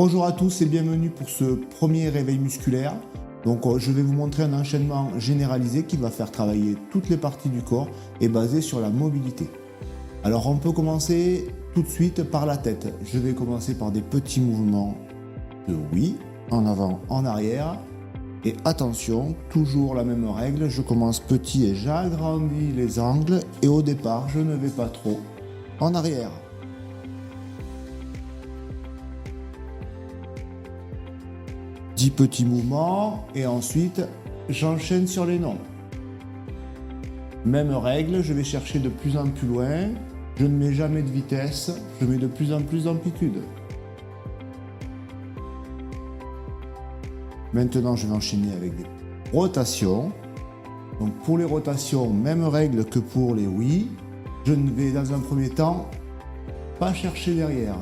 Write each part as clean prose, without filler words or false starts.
Bonjour à tous et bienvenue pour ce premier réveil musculaire. Donc je vais vous montrer un enchaînement généralisé qui va faire travailler toutes les parties du corps et basé sur la mobilité. Alors on peut commencer tout de suite par la tête. Je vais commencer par des petits mouvements de oui, en avant, en arrière. Et attention, toujours la même règle, je commence petit et j'agrandis les angles et au départ je ne vais pas trop en arrière. Dix petits mouvements et ensuite j'enchaîne sur les noms. Même règle, je vais chercher de plus en plus loin, je ne mets jamais de vitesse, je mets de plus en plus d'amplitude. Maintenant, je vais enchaîner avec des rotations. Donc pour les rotations, même règle que pour les oui. Je ne vais dans un premier temps pas chercher derrière.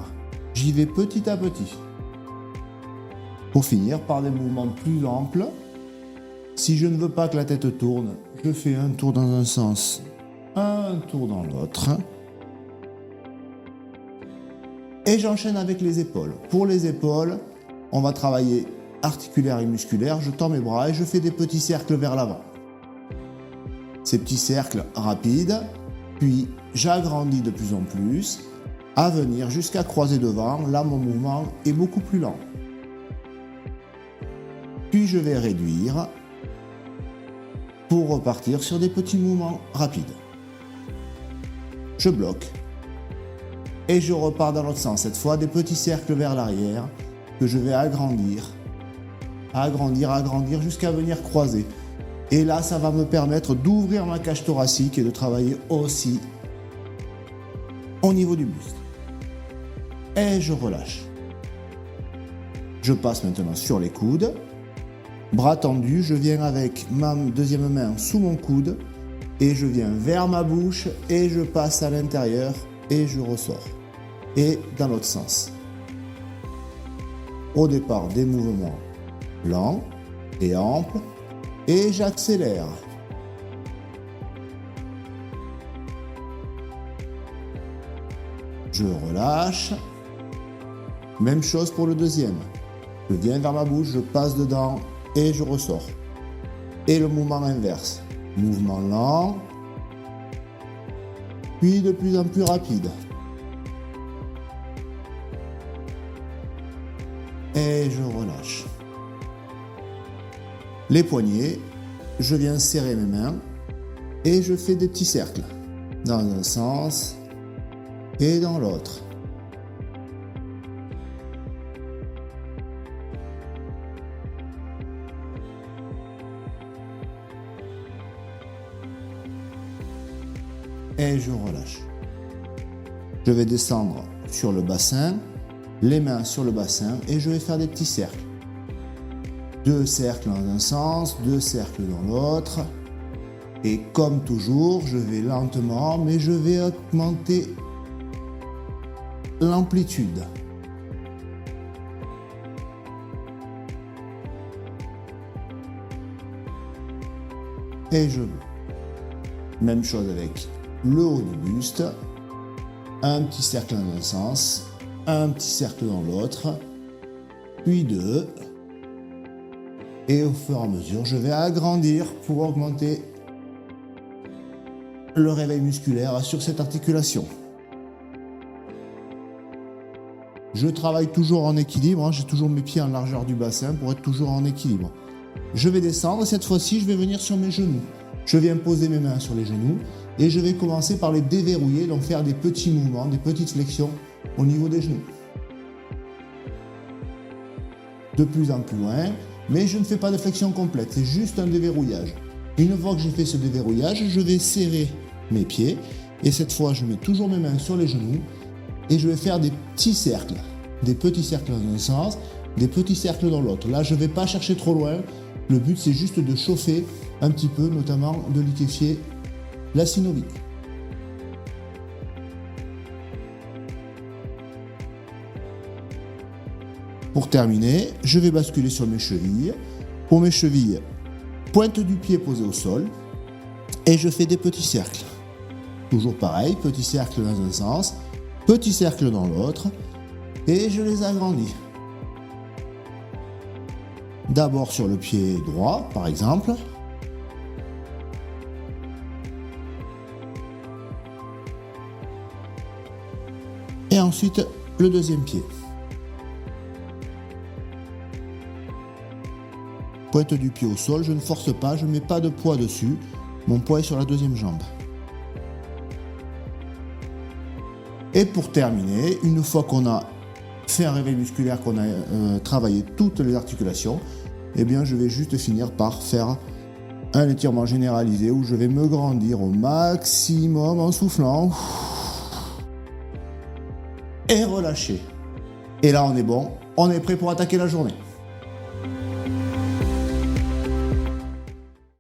J'y vais petit à petit. Pour finir par des mouvements plus amples. Si je ne veux pas que la tête tourne, je fais un tour dans un sens, un tour dans l'autre. Et j'enchaîne avec les épaules. Pour les épaules, on va travailler articulaire et musculaire. Je tends mes bras et je fais des petits cercles vers l'avant. Ces petits cercles rapides, puis j'agrandis de plus en plus, à venir jusqu'à croiser devant. Là, mon mouvement est beaucoup plus lent. Puis je vais réduire pour repartir sur des petits mouvements rapides. Je bloque et je repars dans l'autre sens. Cette fois, des petits cercles vers l'arrière que je vais agrandir jusqu'à venir croiser. Et là, ça va me permettre d'ouvrir ma cage thoracique et de travailler aussi au niveau du buste. Et je relâche. Je passe maintenant sur les coudes. Bras tendus, je viens avec ma deuxième main sous mon coude et je viens vers ma bouche et je passe à l'intérieur et je ressors. Et dans l'autre sens. Au départ, des mouvements lents et amples et j'accélère. Je relâche. Même chose pour le deuxième. Je viens vers ma bouche, je passe dedans et je ressors. Et le mouvement inverse. Mouvement lent, puis de plus en plus rapide. Et je relâche. Les poignets, je viens serrer mes mains et je fais des petits cercles dans un sens et dans l'autre. Et je relâche. Je vais descendre sur le bassin, les mains sur le bassin et je vais faire des petits cercles. Deux cercles dans un sens, deux cercles dans l'autre. Et comme toujours, je vais lentement, mais je vais augmenter l'amplitude. Et je bloque. Même chose avec le haut du buste. Un petit cercle dans un sens, un petit cercle dans l'autre, puis deux. Et au fur et à mesure, je vais agrandir pour augmenter le réveil musculaire sur cette articulation. Je travaille toujours en équilibre, j'ai toujours mes pieds en largeur du bassin pour être toujours en équilibre. Je vais descendre, cette fois-ci, je vais venir sur mes genoux. Je viens poser mes mains sur les genoux et je vais commencer par les déverrouiller, donc faire des petits mouvements, des petites flexions au niveau des genoux. De plus en plus loin. Mais je ne fais pas de flexion complète, c'est juste un déverrouillage. Une fois que j'ai fait ce déverrouillage, je vais serrer mes pieds. Et cette fois, je mets toujours mes mains sur les genoux. Et je vais faire des petits cercles. Des petits cercles dans un sens, des petits cercles dans l'autre. Là, je ne vais pas chercher trop loin. Le but, c'est juste de chauffer un petit peu, notamment de liquéfier la synovie. Pour terminer, je vais basculer sur mes chevilles. Pour mes chevilles, pointe du pied posée au sol. Et je fais des petits cercles. Toujours pareil, petit cercle dans un sens, petit cercle dans l'autre. Et je les agrandis. d'abord sur le pied droit, par exemple. Et ensuite, le deuxième pied. Pointe du pied au sol, je ne force pas, je ne mets pas de poids dessus. Mon poids est sur la deuxième jambe. Et pour terminer, une fois qu'on a fait un réveil musculaire, qu'on a travaillé toutes les articulations, eh bien je vais juste finir par faire un étirement généralisé où je vais me grandir au maximum en soufflant. Et relâcher. Et là on est bon, on est prêt pour attaquer la journée.